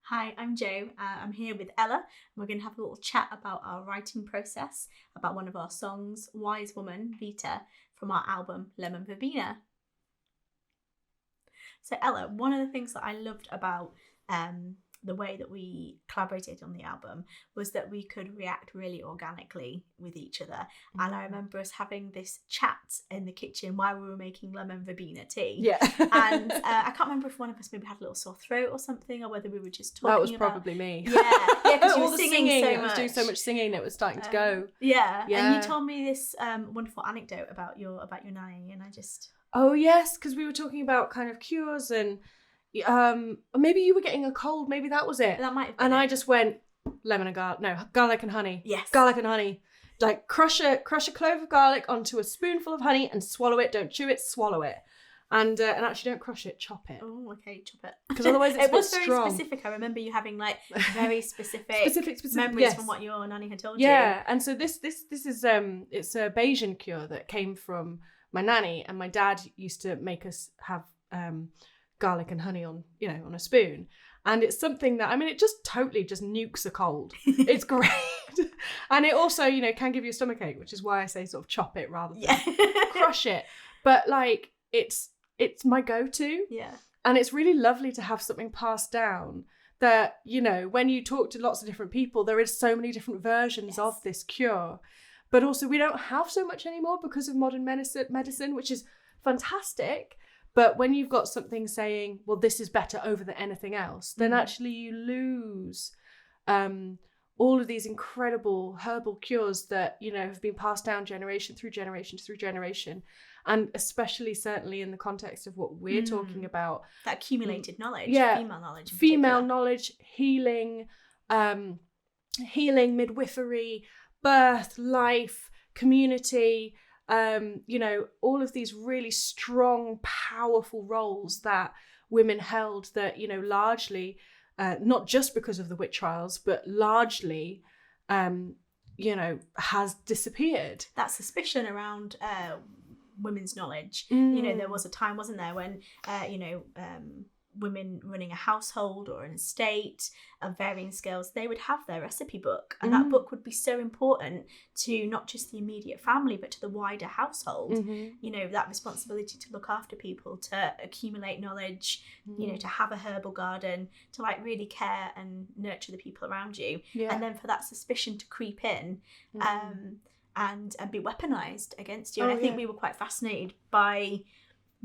Hi, I'm Jo. I'm here with Ella, and we're going to have a little chat about our writing process, about one of our songs, Wise Woman, Vita, from our album Lemon Verbena. So Ella, one of the things that I loved about the way that we collaborated on the album was that we could react really organically with each other. And I remember us having this chat in the kitchen while we were making lemon verbena tea. Yeah. And I can't remember if one of us maybe had a little sore throat or something, or whether we were just talking. That was about... probably me. Yeah, because you All were the singing so I much. was doing so much singing, it was starting to go. Yeah, Yeah. and you told me this wonderful anecdote about your nanny, and I just... Oh yes, because we were talking about kind of cures and maybe you were getting a cold, maybe that was it. That might have been and it. I just went garlic and honey. Yes. Garlic and honey. Like crush a clove of garlic onto a spoonful of honey and swallow it. Don't chew it, swallow it. And actually don't crush it, chop it. Oh, okay, chop it. Because otherwise it's it a bit was very strong. specific. I remember you having like very specific memories yes. from what your nanny had told you. Yeah, and so this is it's a Bayesian cure that came from my nanny, and my dad used to make us have garlic and honey on a spoon, and it's something that it just totally just nukes a cold. It's great, and it also can give you a stomachache, which is why I say sort of chop it rather than crush it. But like it's my go-to. Yeah, and it's really lovely to have something passed down that when you talk to lots of different people, there is so many different versions of this cure. But also we don't have so much anymore because of modern medicine, which is fantastic. But when you've got something saying, well, this is better over than anything else, then actually you lose all of these incredible herbal cures that, have been passed down generation through generation through generation. And especially certainly in the context of what we're talking about. That accumulated knowledge, female knowledge, healing, midwifery, birth, life, community, all of these really strong, powerful roles that women held that, largely, not just because of the witch trials, but largely, has disappeared. That suspicion around women's knowledge. There was a time, wasn't there, when, women running a household or an estate of varying scales, they would have their recipe book, and that book would be so important to not just the immediate family but to the wider household. That responsibility to look after people, to accumulate knowledge, to have a herbal garden, to like really care and nurture the people around you, and then for that suspicion to creep in and be weaponized against you. And I think we were quite fascinated by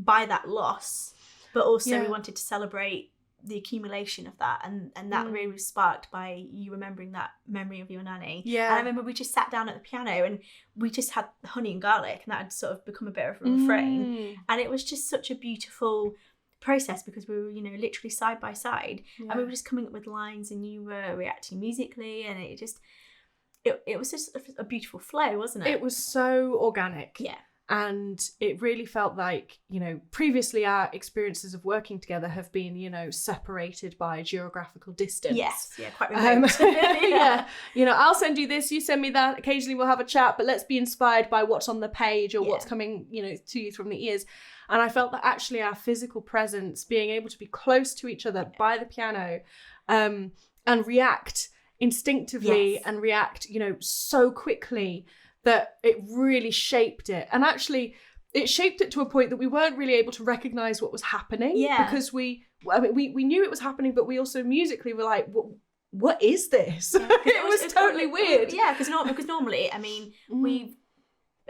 that loss. But also we wanted to celebrate the accumulation of that, and that really was sparked by you remembering that memory of your nanny. Yeah. And I remember we just sat down at the piano and we just had honey and garlic, and that had sort of become a bit of a refrain. And it was just such a beautiful process because we were, literally side by side, and we were just coming up with lines, and you were reacting musically, and it was just a beautiful flow, wasn't it? It was so organic. Yeah. And it really felt like, previously our experiences of working together have been, separated by geographical distance. Yes, yeah, quite remote. I'll send you this, you send me that. Occasionally we'll have a chat, but let's be inspired by what's on the page or what's coming, to you from the ears. And I felt that actually our physical presence, being able to be close to each other by the piano, and react instinctively and react, so quickly, that it really shaped it. And actually it shaped it to a point that we weren't really able to recognize what was happening, because we knew it was happening, but we also musically were like, what is this? It was totally weird. Because normally we've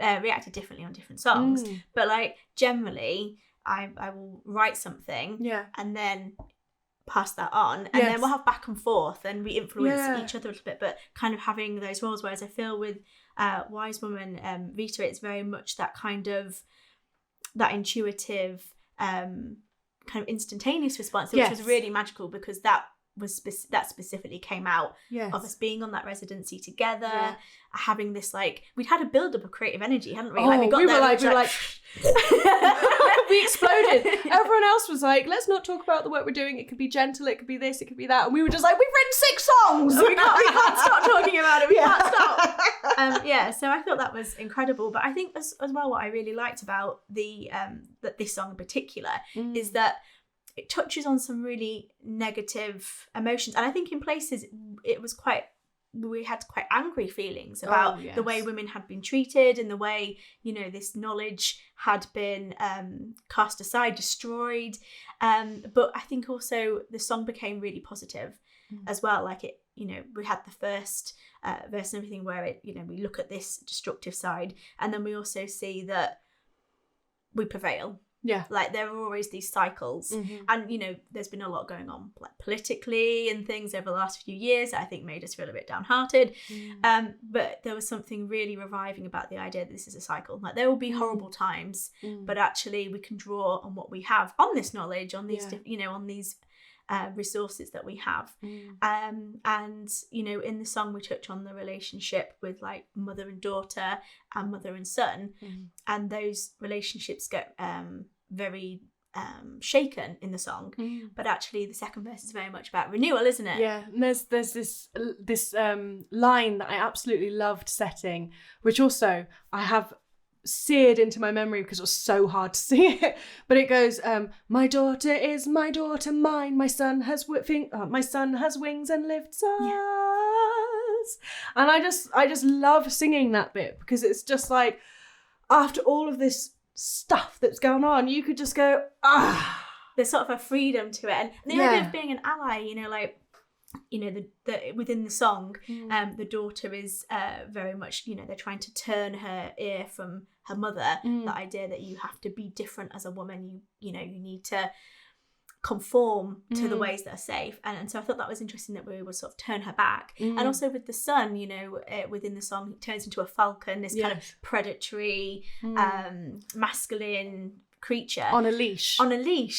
reacted differently on different songs, but like generally I will write something and then pass that on, and then we'll have back and forth and we influence each other a little bit, but kind of having those roles. Whereas I feel with Wise Woman, Vita, it's very much that kind of that intuitive kind of instantaneous response, which was really magical, because that specifically came out of us being on that residency together, having this, like, we'd had a build up of creative energy, hadn't we? We were like we exploded. Everyone else was like, let's not talk about the work we're doing, it could be gentle, it could be this, it could be that, and we were just like, we've written 6 songs, we can't stop talking about it, we can't stop. So I thought that was incredible. But I think as well, what I really liked about that this song in particular is that it touches on some really negative emotions. And I think in places we had quite angry feelings about the way women had been treated and the way, this knowledge had been cast aside, destroyed. But I think also the song became really positive as well. Like it, we had the first verse and everything where it, we look at this destructive side, and then we also see that we prevail. Yeah. Like there are always these cycles. And, there's been a lot going on like politically and things over the last few years that I think made us feel a bit downhearted. But there was something really reviving about the idea that this is a cycle. Like there will be horrible times, but actually we can draw on what we have, on this knowledge, on these, on these resources that we have. And, in the song we touch on the relationship with like mother and daughter and mother and son. And those relationships get very shaken in the song. But actually the second verse is very much about renewal, isn't it? Yeah, and there's this line that I absolutely loved setting, which also I have seared into my memory because it was so hard to sing it, but it goes, my daughter is my daughter mine, my son has wings and lifts us. And I just love singing that bit, because it's just like, after all of this stuff that's going on, you could just go, there's sort of a freedom to it. And the idea of being an ally, the within the song, the daughter is very much, they're trying to turn her ear from her mother. The idea that you have to be different as a woman, you need to conform to the ways that are safe. And so I thought that was interesting that we would sort of turn her back. And also with the son, within the song, it turns into a falcon, this kind of predatory, masculine creature on a leash.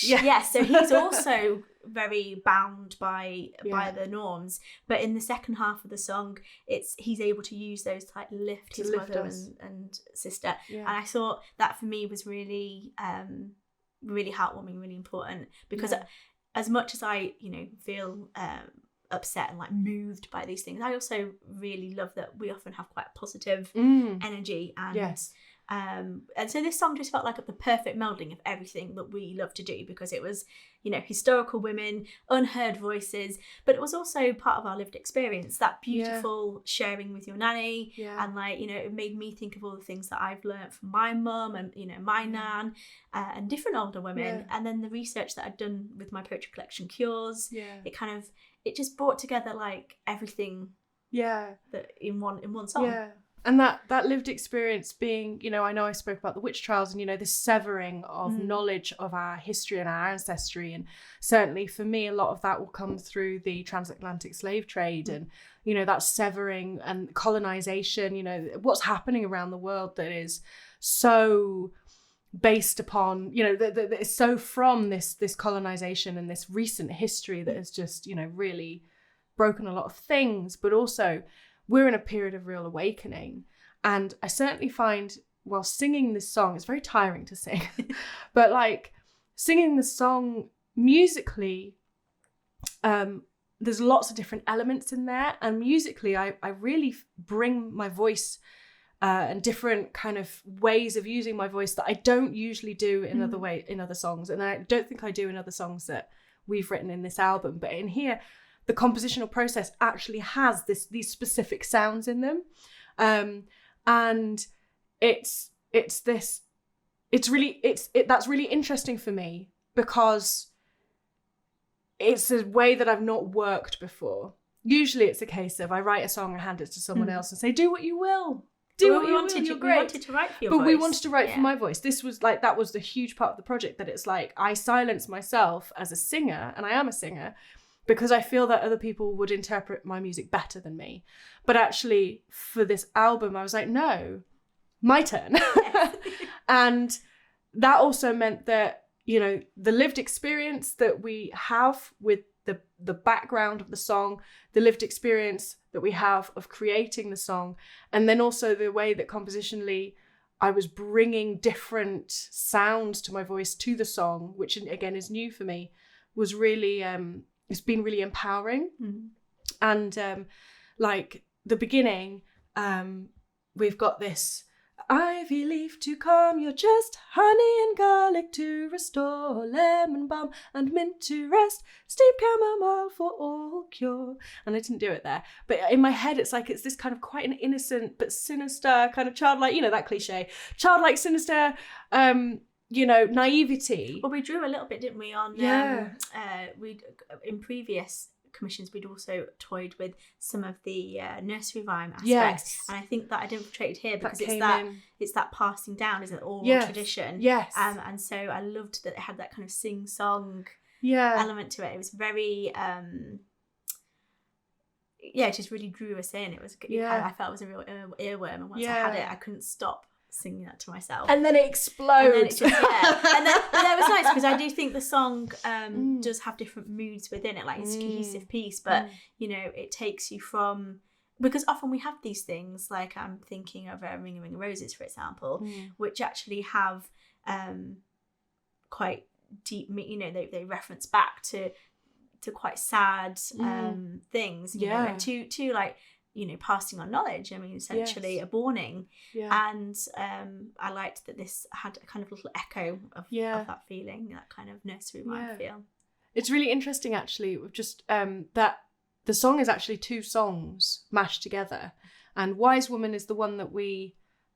Yes. So he's also very bound by the norms, but in the second half of the song he's able to use those to like lift his mother and sister. And I thought that for me was really really heartwarming, really important, because as much as I feel upset and like moved by these things, I also really love that we often have quite positive energy. And and so this song just felt like the perfect melding of everything that we love to do, because it was, historical women, unheard voices, but it was also part of our lived experience, that beautiful sharing with your nanny. And like, it made me think of all the things that I've learned from my mum and, my nan and different older women. And then the research that I'd done with my poetry collection Cures, it just brought together like everything that in one song. And that lived experience being, I know I spoke about the witch trials and, this severing of knowledge of our history and our ancestry. And certainly for me, a lot of that will come through the transatlantic slave trade and, that severing and colonization, what's happening around the world that is so based upon, that is so from this colonization and this recent history that has just, really broken a lot of things, but also we're in a period of real awakening. And I certainly find while singing this song, it's very tiring to sing, but like singing the song musically, there's lots of different elements in there. And musically, I really bring my voice and different kind of ways of using my voice that I don't usually do in other songs. And I don't think I do in other songs that we've written in this album, but in here, the compositional process actually has these specific sounds in them. And that's really interesting for me, because it's a way that I've not worked before. Usually it's a case of I write a song and hand it to someone else and say, do what you will. We wanted to write for your voice. We wanted to write for my voice. This was like, that was the huge part of the project, that it's like I silence myself as a singer, and I am a singer, because I feel that other people would interpret my music better than me. But actually, for this album, I was like, no, my turn. Yes. And that also meant that, the lived experience that we have with the background of the song, the lived experience that we have of creating the song, and then also the way that compositionally I was bringing different sounds to my voice to the song, which again is new for me, was really... it's been really empowering. And like the beginning, we've got this ivy leaf to calm your chest, honey and garlic to restore, lemon balm and mint to rest, steep chamomile for all cure. And I didn't do it there, but in my head it's like it's this kind of quite an innocent but sinister kind of childlike, you know, that cliche, childlike, sinister, you know, naivety. Well, we drew a little bit, didn't we, on we in previous commissions we'd also toyed with some of the nursery rhyme aspects, and I think that I'd infiltrated here because it's that passing down, isn't it, oral tradition, and so I loved that it had that kind of sing-song element to it. It was very it just really drew us in. It was I felt it was a real earworm, and once I had it I couldn't stop singing that to myself, and then it explodes. And then it was nice because I do think the song does have different moods within it, like it's a cohesive piece, but you know, it takes you from, because often we have these things, like I'm thinking of Ring a Ring of Roses, for example, which actually have quite deep, you know, they reference back to quite sad things, you know, and to like, you know, passing on knowledge. I mean, essentially a warning. And I liked that this had a kind of little echo of that feeling, that kind of nursery rhyme feel. It's really interesting, actually, just that the song is actually 2 songs mashed together, and Wise Woman is the one that we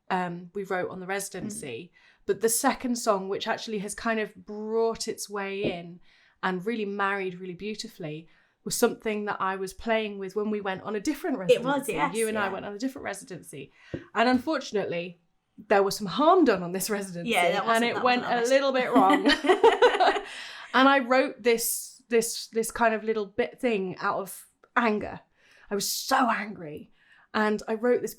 wrote on the residency, but the second song, which actually has kind of brought its way in and really married really beautifully, was something that I was playing with when we went on a different residency. It was, yes. You and I went on a different residency. And unfortunately, there was some harm done on this residency. And it went a little bit wrong. And I wrote this kind of little bit thing out of anger. I was so angry. And I wrote this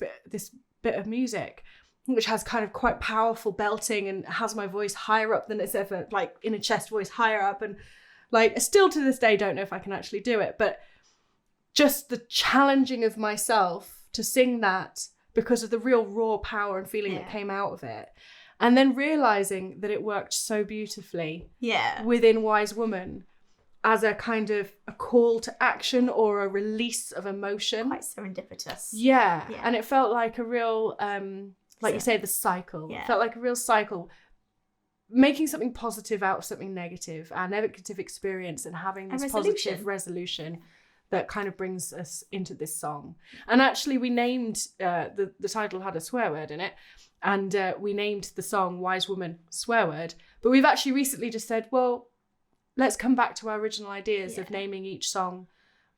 bit of music, which has kind of quite powerful belting and has my voice higher up than it's ever, like in a chest voice higher up. And like, I still to this day don't know if I can actually do it, but just the challenging of myself to sing that because of the real raw power and feeling that came out of it. And then realising that it worked so beautifully within Wise Woman as a kind of a call to action or a release of emotion. Quite serendipitous. Yeah. And it felt like a real, like you say, the cycle. It felt like a real cycle. Making something positive out of something negative, our negative experience, and having this positive resolution that kind of brings us into this song. And actually we named, the title had a swear word in it, and we named the song Wise Woman Swear Word, but we've actually recently just said, well, let's come back to our original ideas of naming each song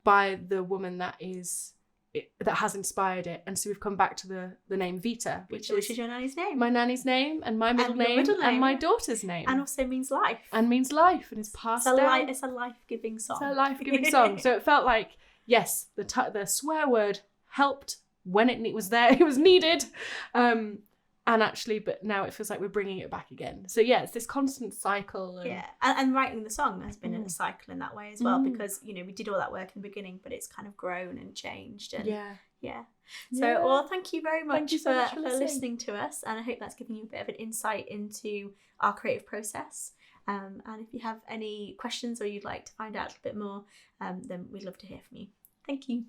by the woman that has inspired it. And so we've come back to the name Vita, which is your nanny's name. My nanny's name, and my middle name, and my daughter's name. And also means life. And means life, and is passed down. It's a life-giving song. It's a life-giving song. So it felt like, yes, the swear word helped when it was there, it was needed. And actually, but now it feels like we're bringing it back again. So yeah, it's this constant cycle. And writing the song has been a cycle in that way as well, because, you know, we did all that work in the beginning, but it's kind of grown and changed. And So, well, thank you very much for listening to us. And I hope that's given you a bit of an insight into our creative process. And if you have any questions or you'd like to find out a little bit more, then we'd love to hear from you. Thank you.